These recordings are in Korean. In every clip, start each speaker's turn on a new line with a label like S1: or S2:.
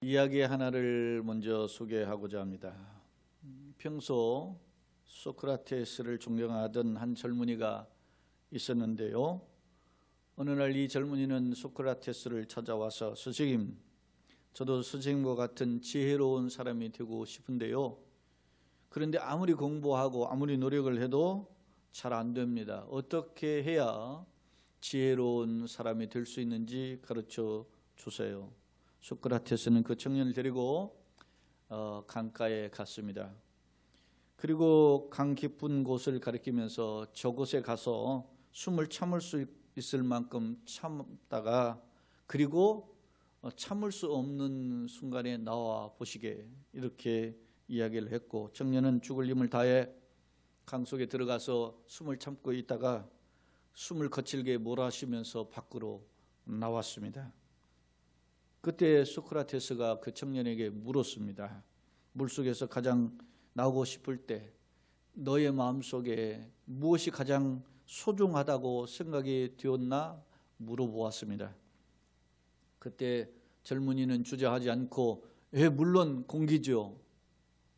S1: 이야기 하나를 먼저 소개하고자 합니다. 평소 소크라테스를 존경하던 한 젊은이가 있었는데요. 어느 날 이 젊은이는 소크라테스를 찾아와서 선생님, 저도 선생님과 같은 지혜로운 사람이 되고 싶은데요. 그런데 아무리 공부하고 아무리 노력을 해도 잘 안 됩니다. 어떻게 해야 지혜로운 사람이 될 수 있는지 가르쳐 주세요. 소크라테스는 그 청년을 데리고 강가에 갔습니다. 그리고 강 깊은 곳을 가리키면서 저곳에 가서 숨을 참을 수 있을 만큼 참다가 그리고 참을 수 없는 순간에 나와 보시게, 이렇게 이야기를 했고, 청년은 죽을 힘을 다해 강 속에 들어가서 숨을 참고 있다가 숨을 거칠게 몰아쉬면서 밖으로 나왔습니다. 그때 소크라테스가 그 청년에게 물었습니다. 물속에서 가장 나오고 싶을 때 너의 마음속에 무엇이 가장 소중하다고 생각이 되었나 물어보았습니다. 그때 젊은이는 주저하지 않고 물론 공기죠,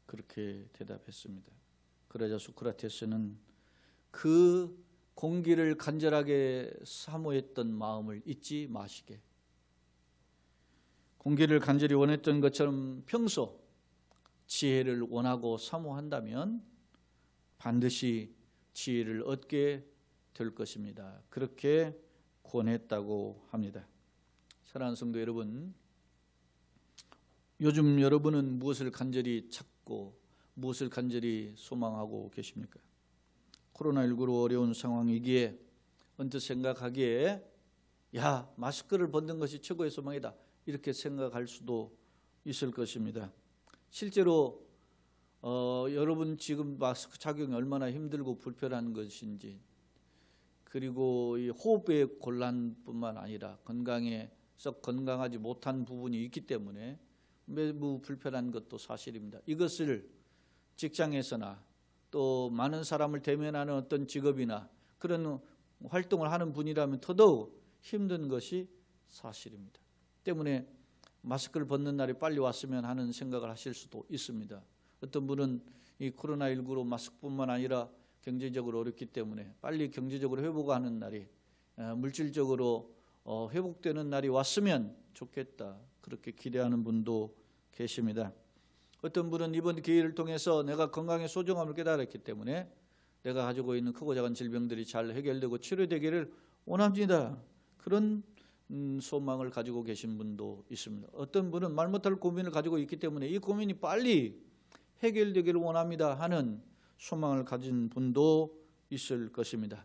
S1: 그렇게 대답했습니다. 그러자 소크라테스는 그 공기를 간절하게 사모했던 마음을 잊지 마시게, 공기를 간절히 원했던 것처럼 평소 지혜를 원하고 사모한다면 반드시 지혜를 얻게 될 것입니다. 그렇게 권했다고 합니다. 사랑하는 성도 여러분, 요즘 여러분은 무엇을 간절히 찾고 무엇을 간절히 소망하고 계십니까? 코로나19로 어려운 상황이기에 언뜻 생각하기에 마스크를 벗는 것이 최고의 소망이다, 이렇게 생각할 수도 있을 것입니다. 실제로 여러분 지금 마스크 착용이 얼마나 힘들고 불편한 것인지, 그리고 이 호흡의 곤란뿐만 아니라 건강에 썩 건강하지 못한 부분이 있기 때문에 매우 불편한 것도 사실입니다. 이것을 직장에서나 또 많은 사람을 대면하는 어떤 직업이나 그런 활동을 하는 분이라면 더더욱 힘든 것이 사실입니다. 때문에 마스크를 벗는 날이 빨리 왔으면 하는 생각을 하실 수도 있습니다. 어떤 분은 이 코로나19로 마스크뿐만 아니라 경제적으로 어렵기 때문에 빨리 경제적으로 회복하는 날이, 물질적으로 회복되는 날이 왔으면 좋겠다, 그렇게 기대하는 분도 계십니다. 어떤 분은 이번 기회를 통해서 내가 건강의 소중함을 깨달았기 때문에 내가 가지고 있는 크고 작은 질병들이 잘 해결되고 치료되기를 원합니다, 그런 소망을 가지고 계신 분도 있습니다. 어떤 분은 말 못할 고민을 가지고 있기 때문에 이 고민이 빨리 해결되기를 원합니다 하는 소망을 가진 분도 있을 것입니다.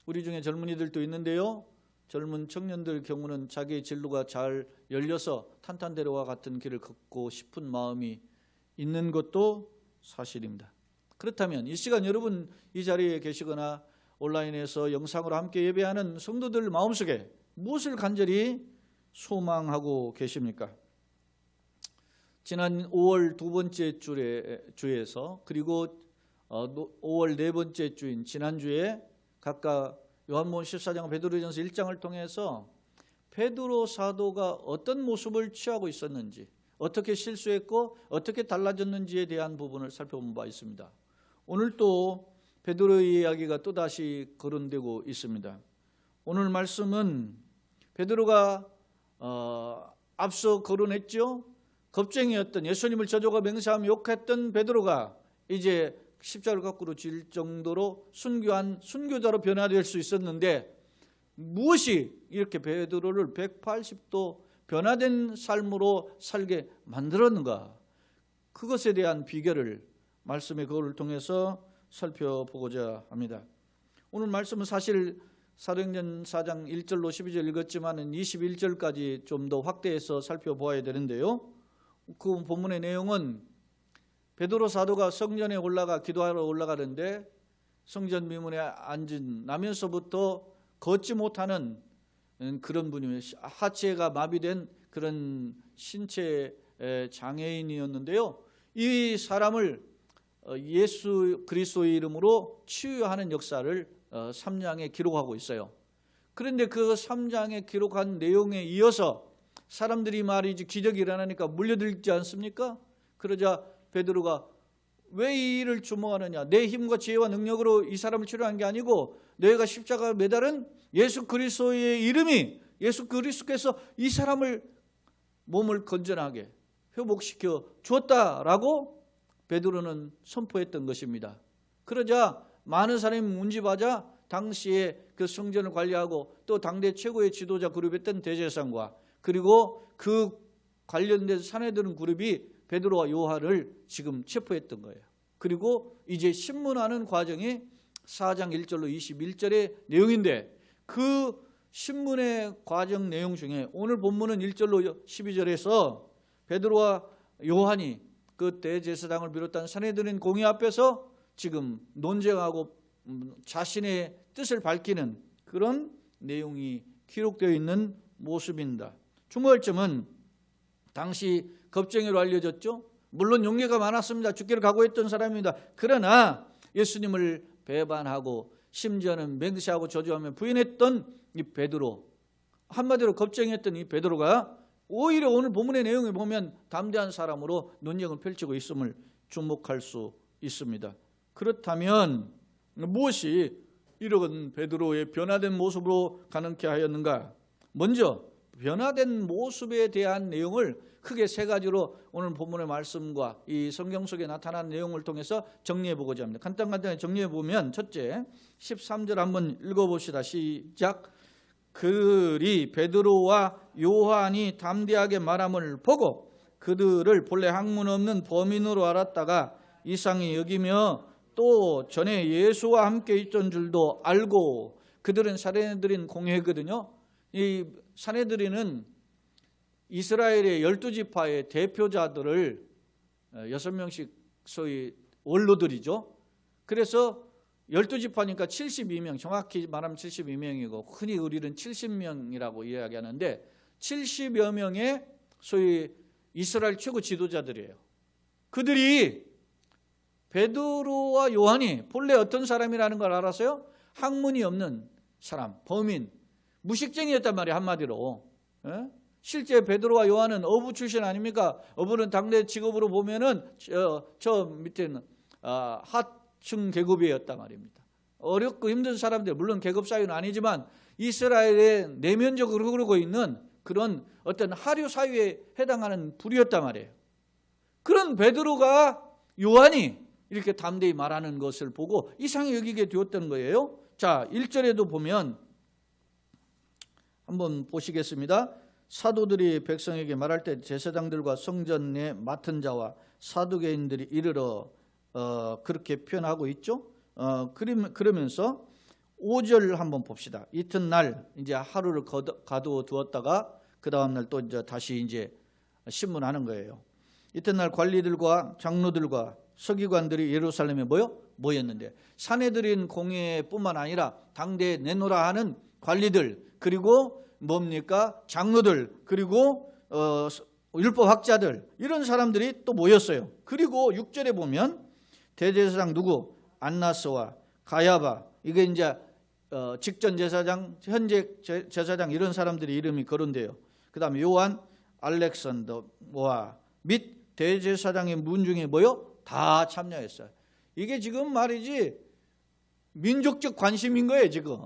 S1: 우리 중에 젊은이들도 있는데요, 젊은 청년들 경우는 자기의 진로가 잘 열려서 탄탄대로와 같은 길을 걷고 싶은 마음이 있는 것도 사실입니다. 그렇다면 이 시간 여러분 이 자리에 계시거나 온라인에서 영상으로 함께 예배하는 성도들 마음속에 무엇을 간절히 소망하고 계십니까? 지난 5월 두 번째 주에서 그리고 5월 네 번째 주인 지난주에 각각 요한복음 14장, 베드로전서 1장을 통해서 베드로 사도가 어떤 모습을 취하고 있었는지, 어떻게 실수했고 어떻게 달라졌는지에 대한 부분을 살펴본 바 있습니다. 오늘 또 베드로의 이야기가 또다시 거론되고 있습니다. 오늘 말씀은 베드로가 앞서 거론했죠. 겁쟁이였던, 예수님을 저주하고 맹세하며 욕했던 베드로가 이제 십자가를 거꾸로 질 정도로 순교한 순교자로 변화될 수 있었는데, 무엇이 이렇게 베드로를 180도 변화된 삶으로 살게 만들었는가, 그것에 대한 비결을 말씀의 거울을 통해서 살펴보고자 합니다. 오늘 말씀은 사실 사도행전 4장 1절로 12절 읽었지만 21절까지 좀 더 확대해서 살펴보아야 되는데요, 그 본문의 내용은 베드로 사도가 성전에 올라가 기도하러 올라가는데 성전 미문에 앉은 나면서부터 걷지 못하는 그런 분이에요. 하체가 마비된 그런 신체 장애인이었는데요, 이 사람을 예수 그리스도의 이름으로 치유하는 역사를 3장에 기록하고 있어요. 그런데 그 3장에 기록한 내용에 이어서 사람들이 말이지 기적이 일어나니까 물려들지 않습니까? 그러자 베드로가 왜 이 일을 주목하느냐? 내 힘과 지혜와 능력으로 이 사람을 치료한 게 아니고 너희가 십자가에 매달은 예수 그리스도의 이름이, 예수 그리스도께서 이 사람을 몸을 건전하게 회복시켜 주었다라고 베드로는 선포했던 것입니다. 그러자 많은 사람이 문집하자 당시에 그 성전을 관리하고 또 당대 최고의 지도자 그룹이었던 대제사장과 그리고 그 관련된 사내들은 그룹이 베드로와 요한을 지금 체포했던 거예요. 그리고 이제 신문하는 과정이 4장 1절로 21절의 내용인데 그 신문의 과정 내용 중에 오늘 본문은 1절로 12절에서 베드로와 요한이 그 대제사장을 비롯한 사내들인 공회 앞에서 지금 논쟁하고 자신의 뜻을 밝히는 그런 내용이 기록되어 있는 모습입니다. 주목할 점은 당시 겁쟁이로 알려졌죠. 물론 용례가 많았습니다. 죽기를 각오했던 사람입니다. 그러나 예수님을 배반하고 심지어는 맹세하고 저주하며 부인했던 이 베드로, 한마디로 겁쟁이했던 이 베드로가 오히려 오늘 본문의 내용을 보면 담대한 사람으로 논쟁을 펼치고 있음을 주목할 수 있습니다. 그렇다면 무엇이 이런 베드로의 변화된 모습으로 가능케 하였는가? 먼저 변화된 모습에 대한 내용을 크게 세 가지로 오늘 본문의 말씀과 이 성경 속에 나타난 내용을 통해서 정리해 보고자 합니다. 간단하게 정리해 보면 첫째 13절 한번 읽어봅시다. 시작. 그들이 베드로와 요한이 담대하게 말함을 보고 그들을 본래 학문 없는 범인으로 알았다가 이상히 여기며 또 전에 예수와 함께 있던 줄도 알고, 그들은 사내들인 공회거든요. 이 사내들인은 이스라엘의 12지파의 대표자들을 6명씩 소위 원로들이죠. 그래서 12지파니까 72명, 정확히 말하면 72명이고 흔히 우리는 70명이라고 이야기하는데 70여 명의 소위 이스라엘 최고 지도자들이에요. 그들이 베드로와 요한이 본래 어떤 사람이라는 걸 알았어요? 학문이 없는 사람, 범인, 무식쟁이였단 말이에요. 한마디로. 실제 베드로와 요한은 어부 출신 아닙니까? 어부는 당대 직업으로 보면은 저 밑에는 하층 계급이었단 말입니다. 어렵고 힘든 사람들, 물론 계급 사유는 아니지만 이스라엘에 내면적으로 흐르고 있는 그런 어떤 하류 사회에 해당하는 부류였단 말이에요. 그런 베드로가 요한이 이렇게 담대히 말하는 것을 보고 이상히 여기게 되었던 거예요. 자, 1절에도 보면 한번 보시겠습니다. 사도들이 백성에게 말할 때 제사장들과 성전에 맡은 자와 사두개인들이 이르러 그렇게 표현하고 있죠. 그러면서 5절 한번 봅시다. 이튿날 이제 하루를 가두어 두었다가 그 다음 날 또 이제 다시 이제 신문하는 거예요. 이튿날 관리들과 장로들과 서기관들이 예루살렘에 모였는데 사내들인 공회뿐만 아니라 당대에 내노라 하는 관리들, 그리고 뭡니까? 장로들, 그리고 율법학자들, 이런 사람들이 또 모였어요. 그리고 6절에 보면 대제사장 누구? 안나스와 가야바, 이게 이제 직전 제사장, 현재 제사장, 이런 사람들이 이름이 거론돼요. 그 다음에 요한, 알렉산더와 및 대제사장의 문중에 다 참여했어요. 이게 지금 말이지 민족적 관심인 거예요. 지금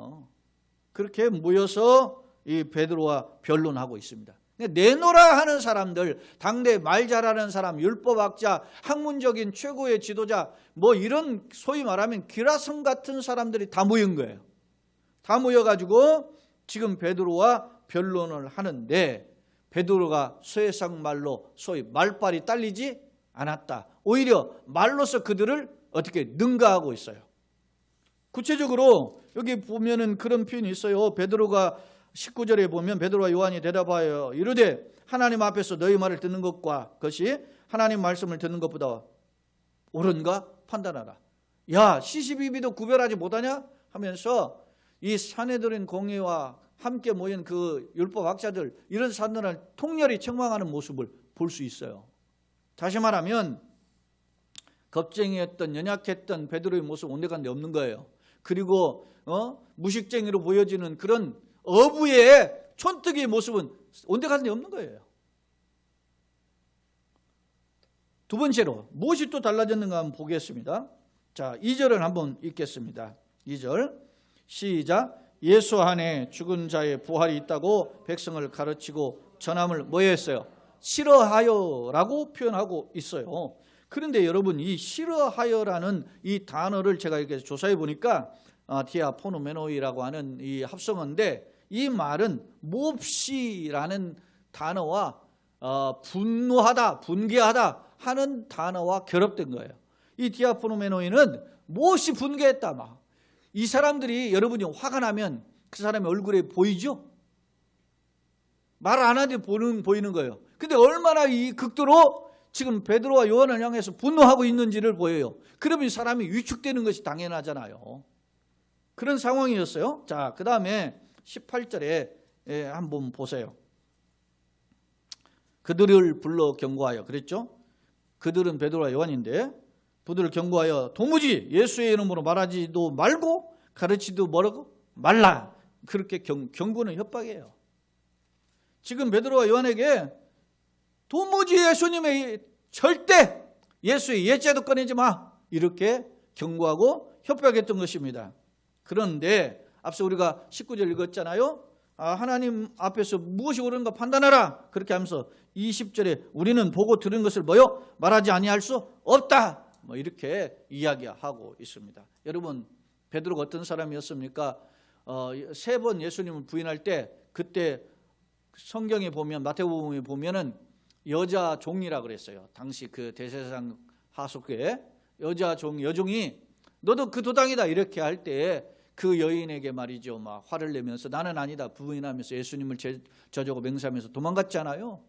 S1: 그렇게 모여서 이 베드로와 변론하고 있습니다. 내노라 하는 사람들, 당대 말 잘하는 사람, 율법학자, 학문적인 최고의 지도자, 이런 소위 말하면 기라성 같은 사람들이 다 모인 거예요. 다 모여가지고 지금 베드로와 변론을 하는데 베드로가 서해상 말로 소위 말빨이 딸리지 않았다. 오히려 말로서 그들을 어떻게 능가하고 있어요. 구체적으로 여기 보면은 그런 표현이 있어요. 베드로가 19절에 보면 베드로와 요한이 대답하여 이르되 하나님 앞에서 너희 말을 듣는 것과 그것이 하나님 말씀을 듣는 것보다 옳은가 판단하라. 야, 시시비비도 구별하지 못하냐 하면서 이 사내들인 공회와 함께 모인 그 율법학자들, 이런 사람들을 통렬히 책망하는 모습을 볼 수 있어요. 다시 말하면 겁쟁이였던, 연약했던 베드로의 모습 온데간데 없는 거예요. 그리고 무식쟁이로 보여지는 그런 어부의 촌뜨기의 모습은 온데간데 없는 거예요. 두 번째로 무엇이 또 달라졌는가 한번 보겠습니다. 자, 2절을 한번 읽겠습니다. 2절 시작. 예수 안에 죽은 자의 부활이 있다고 백성을 가르치고 전함을 뭐 했어요? 싫어하여라고 표현하고 있어요. 그런데 여러분, 이 싫어하여라는 이 단어를 제가 이렇게 조사해 보니까 디아포노메노이라고 하는 이 합성어인데, 이 말은 몹시라는 단어와 분노하다, 분개하다 하는 단어와 결합된 거예요. 이 디아포노메노이는 몹시 분개했다. 막 이 사람들이, 여러분이 화가 나면 그 사람의 얼굴에 보이죠? 말 안 하는데 보이는 거예요. 근데 얼마나 이 극도로 지금 베드로와 요한을 향해서 분노하고 있는지를 보여요. 그러면 사람이 위축되는 것이 당연하잖아요. 그런 상황이었어요. 자, 그 다음에 18절에 한번 보세요. 그들을 불러 경고하여, 그랬죠? 그들은 베드로와 요한인데, 그들을 경고하여 도무지 예수의 이름으로 말하지도 말고 가르치도 뭐라고? 말라. 그렇게 경고는 협박이에요. 지금 베드로와 요한에게 도무지 예수님의 절대 예수의 예자도 꺼내지 마, 이렇게 경고하고 협박했던 것입니다. 그런데 앞서 우리가 19절 읽었잖아요. 하나님 앞에서 무엇이 옳은가 판단하라, 그렇게 하면서 20절에 우리는 보고 들은 것을 뭐요? 말하지 아니할 수 없다, 뭐 이렇게 이야기하고 있습니다. 여러분, 베드로가 어떤 사람이었습니까? 3번 예수님을 부인할 때, 그때 성경에 보면, 마태복음에 보면은 여자 종이라 그랬어요. 당시 그 대제사장 하속교에 여종이 너도 그 도당이다 이렇게 할 때 그 여인에게 말이죠, 막 화를 내면서 나는 아니다 부인하면서 예수님을 저주고 맹세하면서 도망갔잖아요.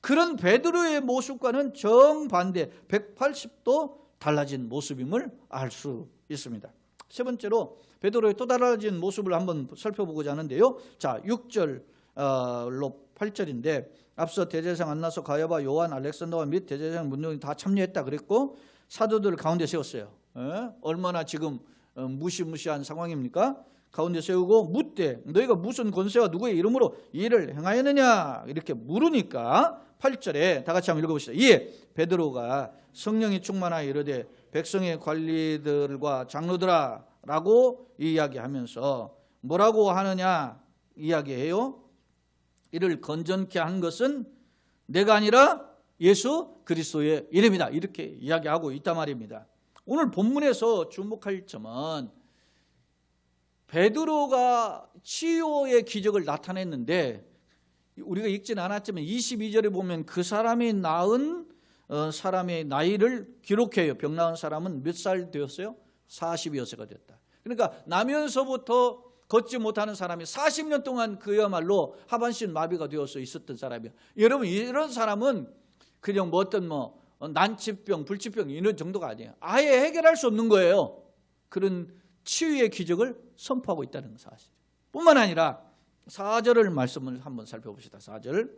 S1: 그런 베드로의 모습과는 정반대 180도 달라진 모습임을 알 수 있습니다. 세 번째로 베드로의 또 달라진 모습을 한번 살펴보고자 하는데요. 자, 6절로 8절인데 앞서 대제사장 안나서, 가야바, 요한, 알렉산더와 및 대제사장 문둥이 다 참여했다 그랬고, 사도들을 가운데 세웠어요. 얼마나 지금 무시무시한 상황입니까? 가운데 세우고 묻되 너희가 무슨 권세와 누구의 이름으로 이 일을 행하였느냐 이렇게 물으니까 8절에 다 같이 한번 읽어봅시다. 이에 베드로가 성령이 충만하여 이르되 백성의 관리들과 장로들아 라고 이야기하면서 뭐라고 하느냐 이야기해요. 이를 건전케 한 것은 내가 아니라 예수 그리스도의 이름이다, 이렇게 이야기하고 있단 말입니다. 오늘 본문에서 주목할 점은 베드로가 치유의 기적을 나타냈는데, 우리가 읽지는 않았지만 22절에 보면 그 사람이 낳은 사람의 나이를 기록해요. 병 나은 사람은 몇 살 되었어요? 40여세가 됐다. 그러니까 나면서부터 걷지 못하는 사람이 40년 동안 그야말로 하반신 마비가 되어서 있었던 사람이에요. 여러분, 이런 사람은 그냥 어떤 난치병, 불치병 이런 정도가 아니에요. 아예 해결할 수 없는 거예요. 그런 치유의 기적을 선포하고 있다는 사실. 뿐만 아니라 4절을 말씀을 한번 살펴봅시다. 4절.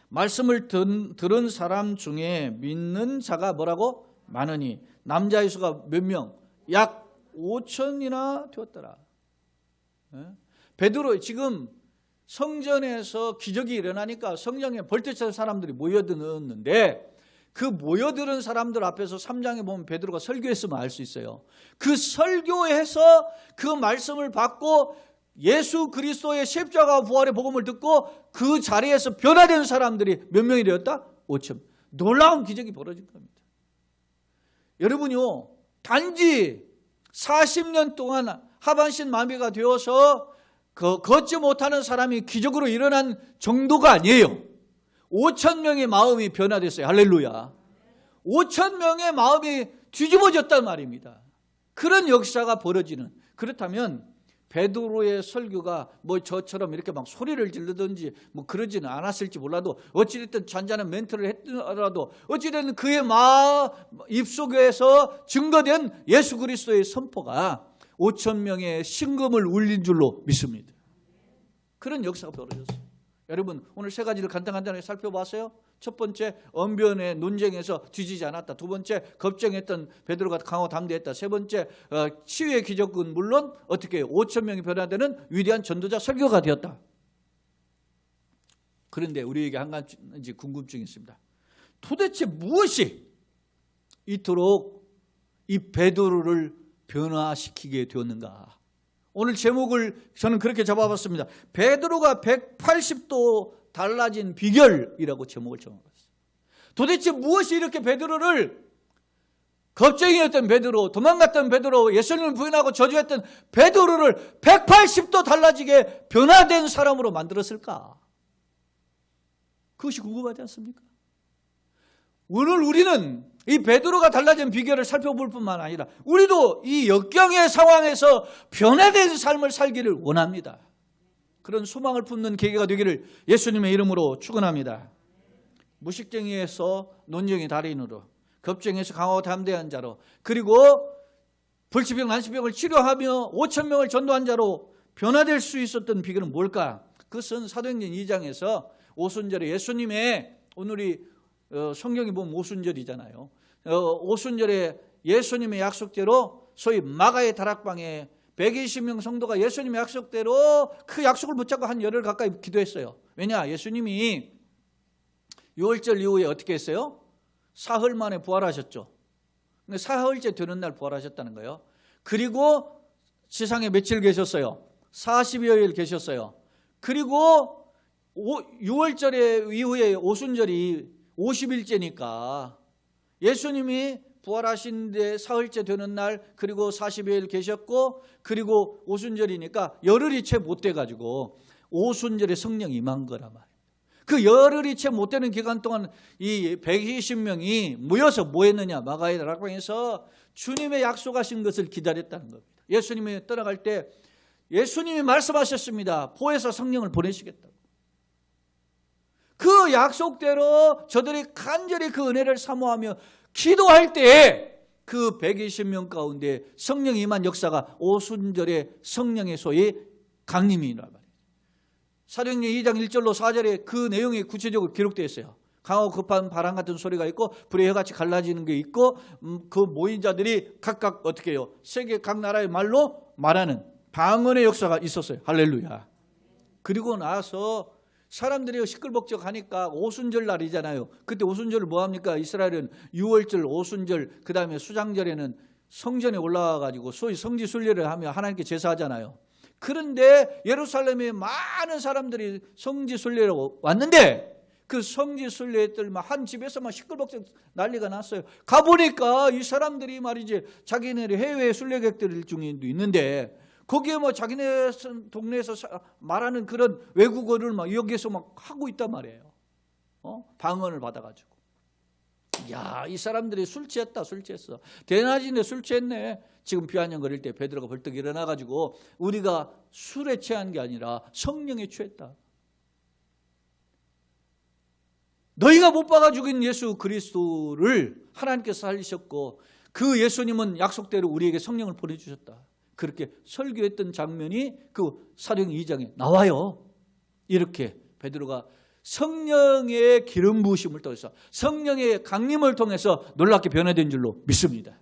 S1: 말씀을 들은 사람 중에 믿는 자가 뭐라고? 많으니 남자의 수가 몇 명? 약 5천이나 되었더라. 베드로, 지금 성전에서 기적이 일어나니까 성령에 벌떼처럼 사람들이 모여드는데, 그 모여드는 사람들 앞에서 3장에 보면 베드로가 설교했으면 알 수 있어요. 그 설교에서 그 말씀을 받고 예수 그리스도의 십자가 부활의 복음을 듣고 그 자리에서 변화된 사람들이 몇 명이 되었다? 5천. 놀라운 기적이 벌어진 겁니다. 여러분요, 단지 40년 동안 하반신 마비가 되어서 걷지 못하는 사람이 기적으로 일어난 정도가 아니에요. 5천 명의 마음이 변화됐어요. 할렐루야. 5천 명의 마음이 뒤집어졌단 말입니다. 그런 역사가 벌어지는. 그렇다면 베드로의 설교가 저처럼 이렇게 막 소리를 지르든지 그러지는 않았을지 몰라도, 어찌됐든 잔잔한 멘트를 했더라도 어찌됐든 그의 입속에서 증거된 예수 그리스도의 선포가 5천 명의 심금을 울린 줄로 믿습니다. 그런 역사가 벌어졌어요. 여러분, 오늘 3가지를 간단하게 살펴봤어요. 첫 번째, 언변의 논쟁에서 뒤지지 않았다. 두 번째, 걱정했던 베드로가 강하고 담대했다. 세 번째, 치유의 기적은 물론 어떻게 5천 명이 변화되는 위대한 전도자 설교가 되었다. 그런데 우리에게 한 가지 궁금증이 있습니다. 도대체 무엇이 이토록 이 베드로를 변화시키게 되었는가? 오늘 제목을 저는 그렇게 잡아봤습니다. 베드로가 180도 달라진 비결이라고 제목을 정해봤어요. 도대체 무엇이 이렇게 베드로를, 겁쟁이였던 베드로, 도망갔던 베드로, 예수님을 부인하고 저주했던 베드로를 180도 달라지게 변화된 사람으로 만들었을까? 그것이 궁금하지 않습니까? 오늘 우리는 이 베드로가 달라진 비결을 살펴볼 뿐만 아니라 우리도 이 역경의 상황에서 변화된 삶을 살기를 원합니다. 그런 소망을 품는 계기가 되기를 예수님의 이름으로 축원합니다. 무식쟁이에서 논쟁의 달인으로, 겁쟁이에서 강하고 담대한 자로, 그리고 불치병, 난치병을 치료하며 5,000명을 전도한 자로 변화될 수 있었던 비결은 뭘까? 그것은 사도행전 2장에서 오순절에 예수님의, 오늘이 성경이 보면 오순절이잖아요. 오순절에 예수님의 약속대로 소위 마가의 다락방에 120명 성도가 예수님의 약속대로 그 약속을 붙잡고 한 열흘 가까이 기도했어요. 왜냐? 예수님이 6월절 이후에 어떻게 했어요? 사흘 만에 부활하셨죠. 사흘째 되는 날 부활하셨다는 거예요. 그리고 지상에 며칠 계셨어요? 40여일 계셨어요. 그리고 6월절 이후에 오순절이 50일째니까 예수님이 부활하신 데 사흘째 되는 날, 그리고 40여일 계셨고, 그리고 오순절이니까 열흘이 채 못 돼가지고 오순절에 성령이 임한 거란 말이에요. 그 열흘이 채 못 되는 기간 동안 이 120명이 모여서 뭐 했느냐? 마가의 다락방에서 주님의 약속하신 것을 기다렸다는 겁니다. 예수님이 떠나갈 때 예수님이 말씀하셨습니다. 보혜사 성령을 보내시겠다고. 그 약속대로 저들이 간절히 그 은혜를 사모하며 기도할 때에 그 120명 가운데 성령이 임한 역사가 오순절에 성령의 소위 강림이란 말이에요. 사도행전 2장 1절로 4절에 그 내용이 구체적으로 기록되어 있어요. 강하고 급한 바람 같은 소리가 있고 불의 혀같이 갈라지는 게 있고, 그 모인 자들이 각각 어떻게 해요? 세계 각 나라의 말로 말하는 방언의 역사가 있었어요. 할렐루야. 그리고 나서 사람들이 시끌벅적하니까 오순절 날이잖아요. 그때 오순절을 뭐 합니까? 이스라엘은 6월절, 오순절, 그 다음에 수장절에는 성전에 올라와가지고 소위 성지순례를 하며 하나님께 제사하잖아요. 그런데 예루살렘에 많은 사람들이 성지순례로 왔는데 그 성지순례들 한 집에서 막 시끌벅적 난리가 났어요. 가보니까 이 사람들이 말이지 자기네 해외 순례객들 중에도 있는데 거기에 뭐 자기네 동네에서 말하는 그런 외국어를 막 여기에서 막 하고 있단 말이에요. 방언을 받아가지고. 야, 이 사람들이 술 취했다, 술 취했어. 대낮인데 술 취했네. 지금 비아냥거릴 때 베드로가 벌떡 일어나가지고 우리가 술에 취한 게 아니라 성령에 취했다. 너희가 못 박아 죽인 예수 그리스도를 하나님께서 살리셨고 그 예수님은 약속대로 우리에게 성령을 보내주셨다. 그렇게 설교했던 장면이 그 사도행전 2장에 나와요. 이렇게 베드로가 성령의 기름 부으심을 통해서 성령의 강림을 통해서 놀랍게 변화된 줄로 믿습니다.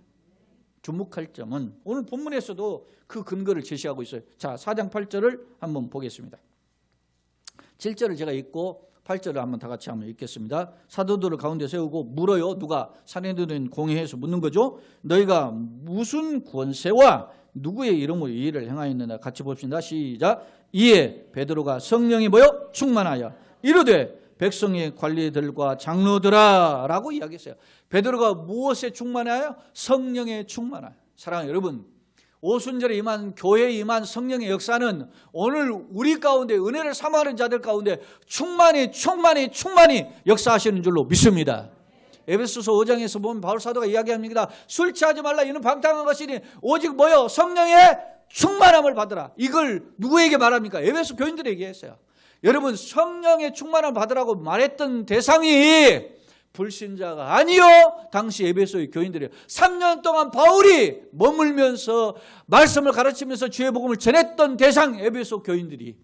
S1: 주목할 점은 오늘 본문에서도 그 근거를 제시하고 있어요. 자, 4장 8절을 한번 보겠습니다. 7절을 제가 읽고 8절을 한번 다 같이 한번 읽겠습니다. 사도들을 가운데 세우고 물어요. 누가? 사내들은 공회에서 묻는 거죠. 너희가 무슨 권세와 누구의 이름으로 이 일을 행하였느냐? 같이 봅시다. 시작. 이에 베드로가 성령이 뭐요? 충만하여 이르되 백성의 관리들과 장로들아 라고 이야기했어요. 베드로가 무엇에 충만하여? 성령에 충만하여. 사랑하는 여러분, 오순절에 임한 교회에 임한 성령의 역사는 오늘 우리 가운데 은혜를 사모하는 자들 가운데 충만히 역사하시는 줄로 믿습니다. 에베소서 5장에서 보면 바울 사도가 이야기합니다. 술 취하지 말라. 이는 방탕한 것이니 오직 뭐요? 성령의 충만함을 받으라. 이걸 누구에게 말합니까? 에베소 교인들에게 했어요. 여러분, 성령의 충만함을 받으라고 말했던 대상이 불신자가 아니요, 당시 에베소의 교인들이에요. 3년 동안 바울이 머물면서 말씀을 가르치면서 주의 복음을 전했던 대상 에베소 교인들이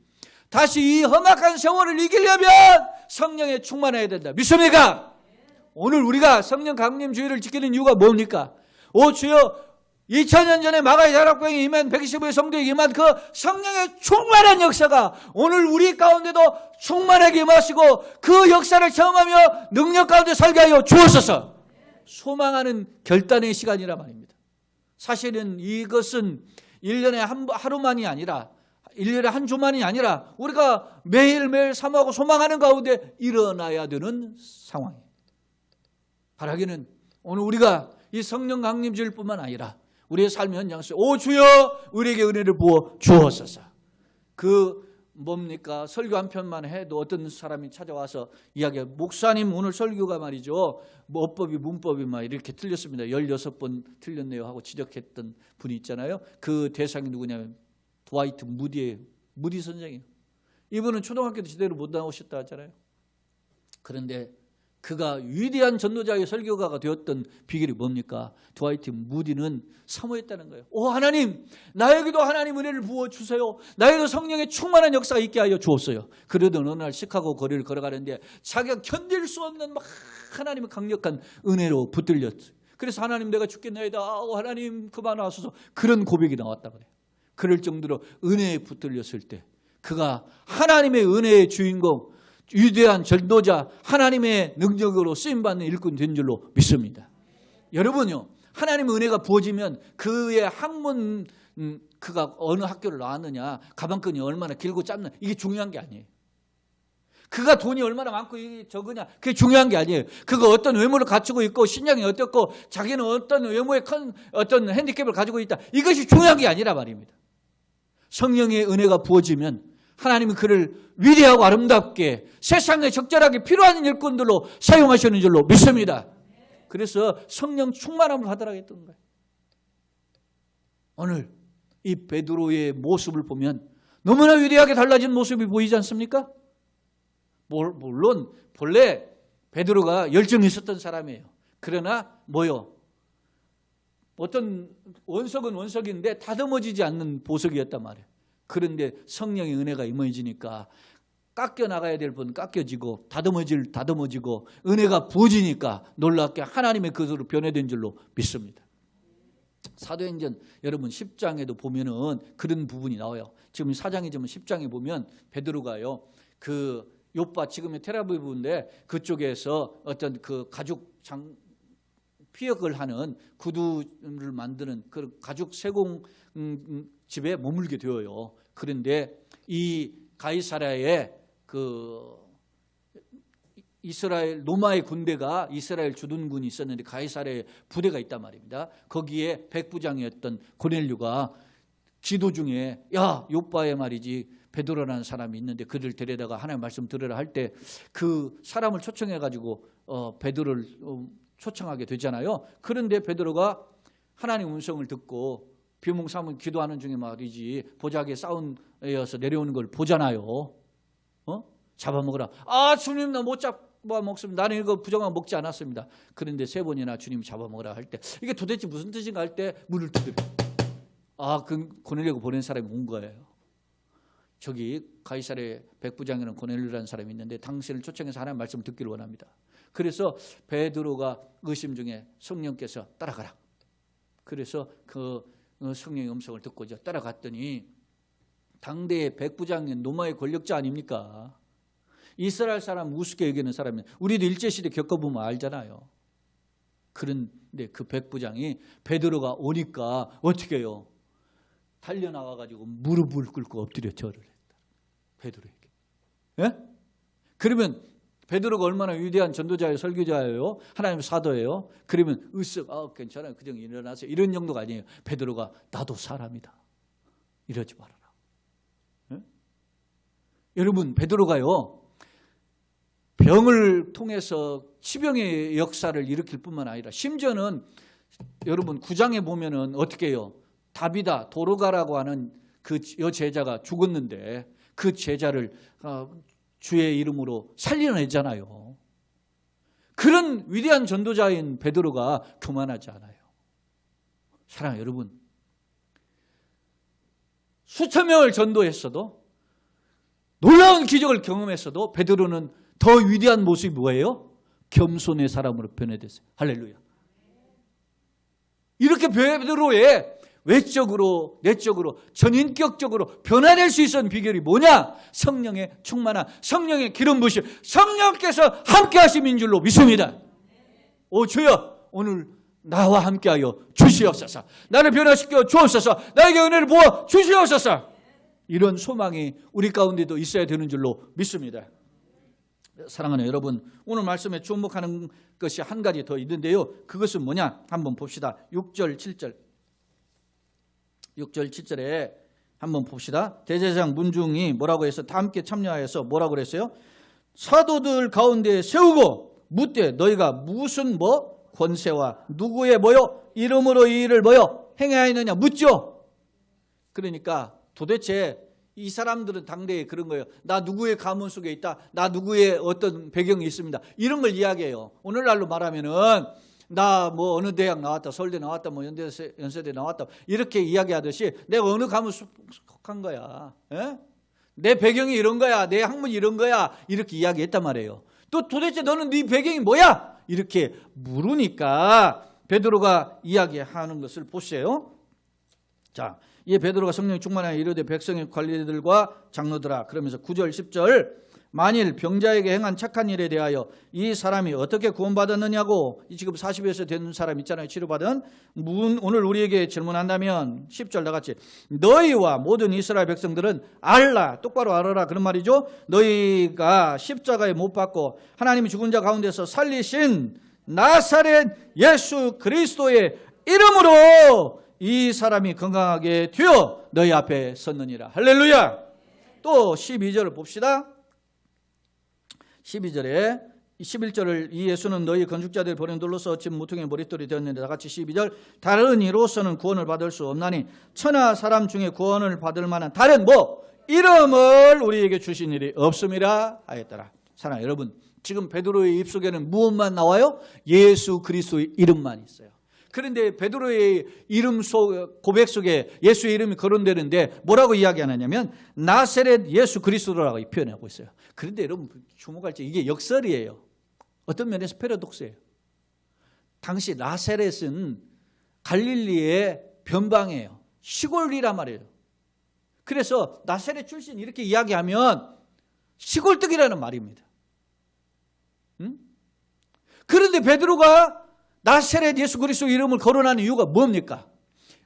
S1: 다시 이 험악한 세월을 이기려면 성령에 충만해야 된다. 믿습니까? 오늘 우리가 성령 강림 주의를 지키는 이유가 뭡니까? 오 주여, 2000년 전에 마가의 다락방에 임한 125의 성도에 임한 그 성령의 충만한 역사가 오늘 우리 가운데도 충만하게 임하시고 그 역사를 경험하며 능력 가운데 살게 하여 주옵소서. 소망하는 결단의 시간이라 말입니다. 사실은 이것은 1년에 하루만이 아니라 1년에 한 주만이 아니라 우리가 매일매일 사모하고 소망하는 가운데 일어나야 되는 상황이에요. 바라기는 오늘 우리가 이 성령 강림주일 뿐만 아니라 우리의 삶의 현장에서 오 주여 우리에게 은혜를 부어 주옵소서. 그 뭡니까? 설교 한 편만 해도 어떤 사람이 찾아와서 이야기해. 목사님 오늘 설교가 말이죠. 뭐 어법이 문법이 막 이렇게 틀렸습니다. 16번 틀렸네요 하고 지적했던 분이 있잖아요. 그 대상이 누구냐면 드와이트 무디예요. 무디 선생이에요. 이분은 초등학교도 제대로 못 나오셨다 하잖아요. 그런데 그가 위대한 전도자의 설교가가 되었던 비결이 뭡니까? 드와이트 무디는 사모했다는 거예요. 오 하나님, 나에게도 하나님 은혜를 부어주세요. 나에게도 성령의 충만한 역사가 있게 하여 주옵소요. 그러던 어느 날 시카고 거리를 걸어가는데 자기가 견딜 수 없는 막 하나님의 강력한 은혜로 붙들렸어요. 그래서 하나님 내가 죽겠나이다. 하나님 그만하소서. 그런 고백이 나왔다 그래요. 그럴 정도로 은혜에 붙들렸을 때 그가 하나님의 은혜의 주인공, 위대한 전도자, 하나님의 능력으로 쓰임받는 일꾼 된 줄로 믿습니다. 여러분요, 하나님의 은혜가 부어지면 그의 학문, 그가 어느 학교를 나왔느냐, 가방끈이 얼마나 길고 짧나, 이게 중요한 게 아니에요. 그가 돈이 얼마나 많고 적으냐, 그게 중요한 게 아니에요. 그가 어떤 외모를 갖추고 있고 신장이 어떻고 자기는 어떤 외모의 어떤 핸디캡을 가지고 있다, 이것이 중요한 게 아니라 말입니다. 성령의 은혜가 부어지면 하나님은 그를 위대하고 아름답게 세상에 적절하게 필요한 일꾼들로 사용하시는 줄로 믿습니다. 그래서 성령 충만함을 받으라고 했던 거예요. 오늘 이 베드로의 모습을 보면 너무나 위대하게 달라진 모습이 보이지 않습니까? 물론 본래 베드로가 열정이 있었던 사람이에요. 그러나 뭐요? 어떤 원석은 원석인데 다듬어지지 않는 보석이었단 말이에요. 그런데 성령의 은혜가 임해지니까 깎여 나가야 될 분 깎여지고 다듬어지고 은혜가 부어지니까 놀랍게 하나님의 것으로 변해된 줄로 믿습니다. 사도행전 여러분 10장에도 보면은 그런 부분이 나와요. 지금 4장이지만 10장에 보면 베드로가요, 그 요빠 지금의 텔아비브인데 그쪽에서 어떤 그 가죽 피역을 하는 구두를 만드는 그 가죽 세공 집에 머물게 되어요. 그런데 이 가이사랴에 그 이스라엘 로마의 군대가 이스라엘 주둔군이 있었는데 가이사랴에 부대가 있단 말입니다. 거기에 백부장이었던 고넬류가 기도 중에 야 요빠에 말이지 베드로라는 사람이 있는데 그를 데려다가 하나님 말씀 들으라 할 때 그 사람을 초청해 가지고 베드로를 초청하게 되잖아요. 그런데 베드로가 하나님 음성을 듣고 비몽사몽 기도하는 중에 말이지 보자기에 싸운에서 내려오는 걸 보잖아요. 잡아먹으라. 아 주님 나 못 잡아먹습니다. 나는 이거 부정한 먹지 않았습니다. 그런데 3번이나 주님이 잡아먹으라 할 때 이게 도대체 무슨 뜻인가 할 때 문을 두드려. 그 고넬료가 보낸 사람이 온 거예요. 저기 가이사랴 백부장이라는 고넬료라는 사람이 있는데 당신을 초청해서 하나님 말씀을 듣기를 원합니다. 그래서 베드로가 의심 중에 성령께서 따라가라. 그래서 그 성령의 음성을 듣고 따라갔더니 당대의 백부장인 로마의 권력자 아닙니까? 이스라엘 사람 우습게 여기는 사람이 우리도 일제시대 겪어보면 알잖아요. 그런데 그 백부장이 베드로가 오니까 어떻게 해요? 달려나와가지고 무릎을 꿇고 엎드려 절을 했다. 베드로에게. 예? 그러면 베드로가 얼마나 위대한 전도자예요, 설교자예요, 하나님의 사도예요. 그러면 으쓱 괜찮아요, 그냥 일어나세요, 이런 정도가 아니에요. 베드로가 나도 사람이다, 이러지 말아라. 예? 여러분 베드로가요 병을 통해서 치병의 역사를 일으킬 뿐만 아니라 심지어는 여러분 9장에 보면은 어떻게 해요? 다비다 도로가라고 하는 그 여제자가 죽었는데 그 제자를 주의 이름으로 살려내잖아요. 그런 위대한 전도자인 베드로가 교만하지 않아요. 사랑하는 여러분, 수천 명을 전도했어도 놀라운 기적을 경험했어도 베드로는 더 위대한 모습이 뭐예요? 겸손의 사람으로 변해됐어요. 할렐루야. 이렇게 베드로의 외적으로 내적으로 전인격적으로 변화될 수 있었던 비결이 뭐냐? 성령의 충만함, 성령의 기름 부으심, 성령께서 함께 하심인 줄로 믿습니다. 오 주여, 오늘 나와 함께하여 주시옵소서. 나를 변화시켜 주옵소서. 나에게 은혜를 부어 주시옵소서. 이런 소망이 우리 가운데도 있어야 되는 줄로 믿습니다. 사랑하는 여러분, 오늘 말씀에 주목하는 것이 한 가지 더 있는데요. 그것은 뭐냐? 한번 봅시다. 6절 7절에 한번 봅시다. 대제사장 문중이 뭐라고 해서 다 함께 참여하여서 뭐라고 그랬어요? 사도들 가운데 세우고 묻되 너희가 무슨 권세와 누구의 이름으로 이 일을 행하였느냐 묻죠. 그러니까 도대체 이 사람들은 당대에 그런 거예요. 나 누구의 가문 속에 있다. 나 누구의 어떤 배경이 있습니다. 이런 걸 이야기해요. 오늘날로 말하면은 나 어느 대학 나왔다, 서울대 나왔다, 연세대 나왔다 이렇게 이야기하듯이 내가 어느 가문 속한 거야. 에? 내 배경이 이런 거야. 내 학문이 이런 거야. 이렇게 이야기했단 말이에요. 또 도대체 너는 네 배경이 뭐야? 이렇게 물으니까 베드로가 이야기하는 것을 보세요. 자, 이에 베드로가 성령이 충만하여 이르되 백성의 관리들과 장로들아, 그러면서 9절 10절 만일 병자에게 행한 착한 일에 대하여 이 사람이 어떻게 구원받았느냐고, 지금 40에서 된 사람 있잖아요. 치료받은. 오늘 우리에게 질문한다면 10절 나같이 너희와 모든 이스라엘 백성들은 알라, 똑바로 알아라 그런 말이죠. 너희가 십자가에 못 박고 하나님이 죽은 자 가운데서 살리신 나사렛 예수 그리스도의 이름으로 이 사람이 건강하게 되어 너희 앞에 섰느니라. 할렐루야. 또 12절을 봅시다. 12절에 11절을 이 예수는 너희 건축자들이 버린 돌로서 집 모퉁이의 머릿돌이 되었는데 다같이 12절 다른 이로서는 구원을 받을 수 없나니 천하 사람 중에 구원을 받을 만한 다른 이름을 우리에게 주신 일이 없음이라 하였더라. 사랑하는 여러분, 지금 베드로의 입속에는 무엇만 나와요? 예수 그리스도의 이름만 있어요. 그런데 베드로의 이름 고백 속에 예수의 이름이 거론되는데 뭐라고 이야기하느냐면 나사렛 예수 그리스도라고 표현하고 있어요. 그런데 여러분 주목할 때 이게 역설이에요. 어떤 면에서 패러독스예요. 당시 나사렛은 갈릴리의 변방이에요. 시골이란 말이에요. 그래서 나사렛 출신 이렇게 이야기하면 시골뜨기라는 말입니다. 그런데 베드로가 나사렛 예수 그리스도 이름을 거론하는 이유가 뭡니까?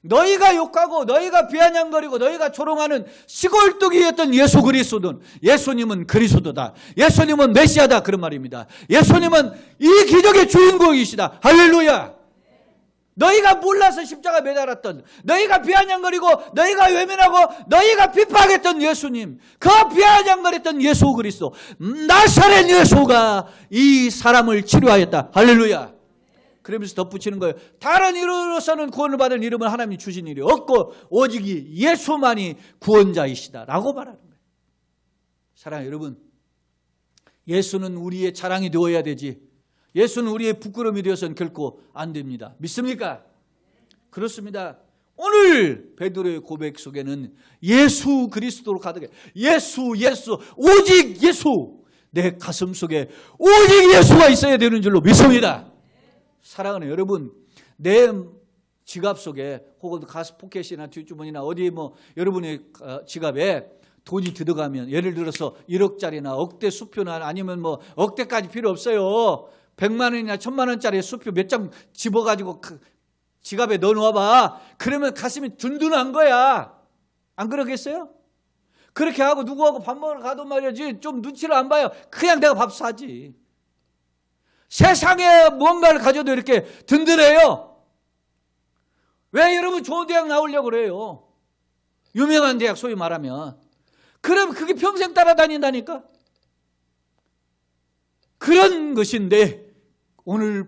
S1: 너희가 욕하고 너희가 비아냥거리고 너희가 조롱하는 시골뜨기였던 예수 그리스도는 예수님은 그리스도다. 예수님은 메시아다 그런 말입니다. 예수님은 이 기적의 주인공이시다. 할렐루야. 너희가 몰라서 십자가 매달았던, 너희가 비아냥거리고 너희가 외면하고 너희가 비판했던 예수님, 그 비아냥거렸던 예수 그리스도 나사렛 예수가 이 사람을 치료하였다. 할렐루야. 그러면서 덧붙이는 거예요. 다른 이름으로서는 구원을 받을 이름은 하나님이 주신 일이 없고 오직 예수만이 구원자이시다라고 말하는 거예요. 사랑하는 여러분, 예수는 우리의 자랑이 되어야 되지 예수는 우리의 부끄러움이 되어서는 결코 안 됩니다. 믿습니까? 그렇습니다. 오늘 베드로의 고백 속에는 예수 그리스도로 가득해. 예수 오직 예수. 내 가슴 속에 오직 예수가 있어야 되는 줄로 믿습니다. 사랑하는 여러분, 내 지갑 속에 혹은 가스 포켓이나 뒷주머니나 어디 여러분의 지갑에 돈이 들어가면 예를 들어서 1억짜리나 억대 수표나 아니면 억대까지 필요 없어요. 100만 원이나 1000만 원짜리 수표 몇 장 집어가지고 지갑에 넣어놔봐. 그러면 가슴이 든든한 거야. 안 그러겠어요? 그렇게 하고 누구하고 밥 먹으러 가도 말이지 좀 눈치를 안 봐요. 그냥 내가 밥 사지. 세상에 뭔가를 가져도 이렇게 든든해요. 왜 여러분 좋은 대학 나오려고 그래요? 유명한 대학 소위 말하면. 그럼 그게 평생 따라다닌다니까? 그런 것인데 오늘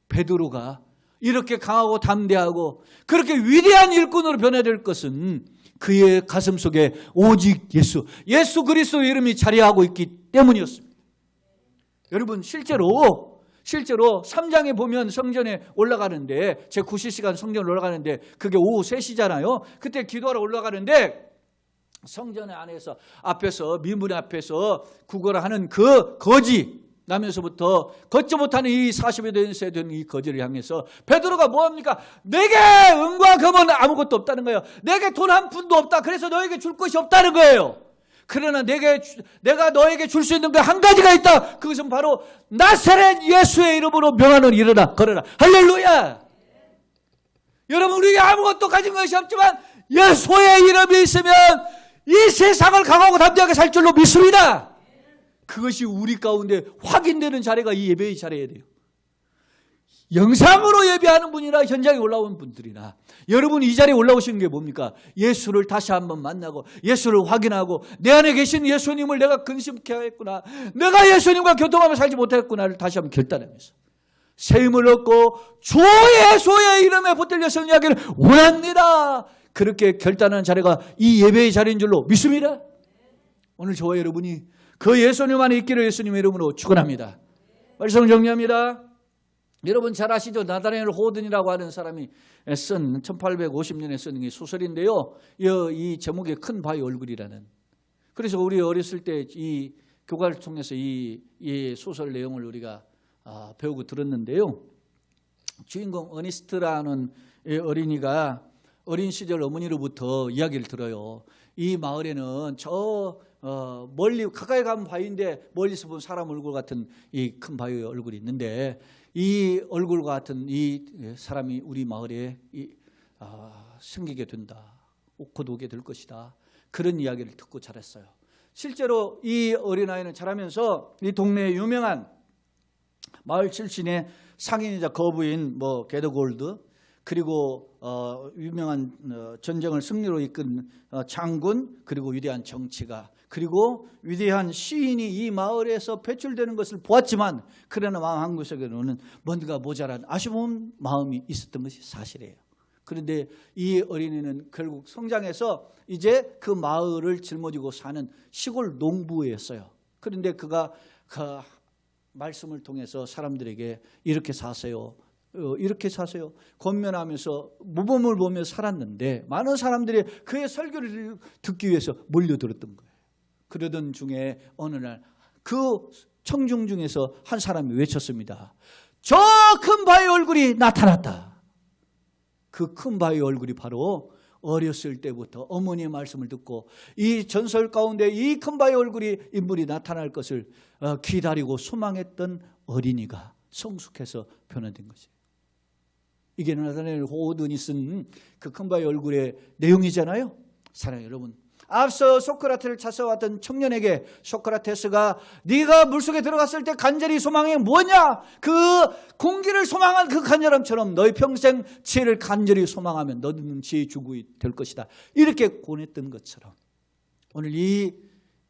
S1: 베드로가 이렇게 강하고 담대하고 그렇게 위대한 일꾼으로 변화될 것은 그의 가슴 속에 오직 예수 그리스도의 이름이 자리하고 있기 때문이었습니다. 여러분 실제로 3장에 보면 성전에 올라가는데 제 9시간 성전에 올라가는데 그게 오후 3시잖아요. 그때 기도하러 올라가는데 성전 안에서 앞에서 민문 앞에서 구걸하는 그 거지 나면서부터 걷지 못하는 이 40여 세 된 이 거지를 향해서 베드로가 뭐합니까? 내게 은과 금은 아무것도 없다는 거예요. 내게 돈 한 푼도 없다. 그래서 너에게 줄 것이 없다는 거예요. 그러나 내가 너에게 줄 수 있는 게 한 가지가 있다. 그것은 바로 나사렛 예수의 이름으로 명하노니 일어나 걸어라. 할렐루야. 여러분, 우리가 아무것도 가진 것이 없지만 예수의 이름이 있으면 이 세상을 강하고 담대하게 살 줄로 믿습니다. 그것이 우리 가운데 확인되는 자리가 이 예배의 자리여야 돼요. 영상으로 예배하는 분이나 현장에 올라온 분들이나 여러분 이 자리에 올라오시는 게 뭡니까? 예수를 다시 한번 만나고 예수를 확인하고 내 안에 계신 예수님을 내가 근심케 했구나, 내가 예수님과 교통하며 살지 못했구나를 다시 한번 결단하면서 새 힘을 얻고 주 예수의 이름에 붙들려 승리하기를 원합니다. 그렇게 결단하는 자리가 이 예배의 자리인 줄로 믿습니다. 오늘 저와 여러분이 그 예수님 안에 있기를 예수님의 이름으로 축원합니다. 말씀 정리합니다. 여러분 잘 아시죠? 나다나엘 호든이라고 하는 사람이 쓴 1850년에 쓴 소설인데요. 이 제목이 큰 바위 얼굴이라는. 그래서 우리 어렸을 때 이 교과를 통해서 이 소설 내용을 우리가 배우고 들었는데요. 주인공 어니스트라는 어린이가 어린 시절 어머니로부터 이야기를 들어요. 이 마을에는 멀리 가까이 가면 바위인데 멀리서 본 사람 얼굴 같은 이 큰 바위의 얼굴이 있는데 이 얼굴 같은 이 사람이 우리 마을에 생기게 된다. 곧 오게 될 것이다. 그런 이야기를 듣고 자랐어요. 실제로 이 어린아이는 자라면서 이 동네에 유명한 마을 출신의 상인이자 거부인 게더골드, 그리고 유명한 전쟁을 승리로 이끈 장군, 그리고 위대한 정치가, 그리고 위대한 시인이 이 마을에서 배출되는 것을 보았지만 그러나 마음 한구석에는 뭔가 모자란 아쉬운 마음이 있었던 것이 사실이에요. 그런데 이 어린이는 결국 성장해서 이제 그 마을을 짊어지고 사는 시골 농부였어요. 그런데 그가 그 말씀을 통해서 사람들에게 이렇게 사세요, 이렇게 사세요 권면하면서 모범을 보며 살았는데 많은 사람들이 그의 설교를 듣기 위해서 몰려들었던 거예요. 그러던 중에 어느 날 그 청중 중에서 한 사람이 외쳤습니다. 저 큰 바위 얼굴이 나타났다. 그 큰 바위 얼굴이 바로 어렸을 때부터 어머니의 말씀을 듣고 이 전설 가운데 이 큰 바위 얼굴이 인물이 나타날 것을 기다리고 소망했던 어린이가 성숙해서 변화된 거죠. 이게 나다나엘 호든이 쓴 그 큰 바위 얼굴의 내용이잖아요. 사랑하는 여러분, 앞서 소크라테를 찾아왔던 청년에게 소크라테스가 네가 물속에 들어갔을 때 간절히 소망이 뭐냐? 그 공기를 소망한 그 간절함처럼 너희 평생 지혜를 간절히 소망하면 너는 지혜의 주국이 될 것이다. 이렇게 권했던 것처럼 오늘 이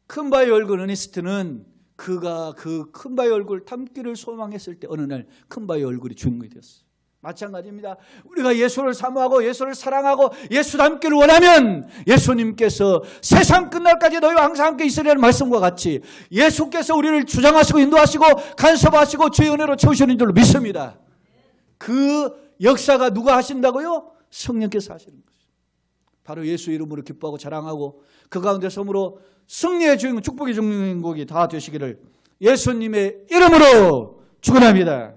S1: 큰 바위 얼굴 어니스트는 그가 그 큰 바위 얼굴 닮기를 소망했을 때 어느 날 큰 바위 얼굴이 주인공이 되었어요. 마찬가지입니다. 우리가 예수를 사모하고 예수를 사랑하고 예수 닮기를 원하면 예수님께서 세상 끝날까지 너희와 항상 함께 있으리라는 말씀과 같이 예수께서 우리를 주장하시고 인도하시고 간섭하시고 주의 은혜로 채우시는 줄로 믿습니다. 그 역사가 누가 하신다고요? 성령께서 하시는 것이죠. 바로 예수 이름으로 기뻐하고 자랑하고 그 가운데 섬으로 승리의 주인공, 축복의 주인공이 다 되시기를 예수님의 이름으로 축원합니다.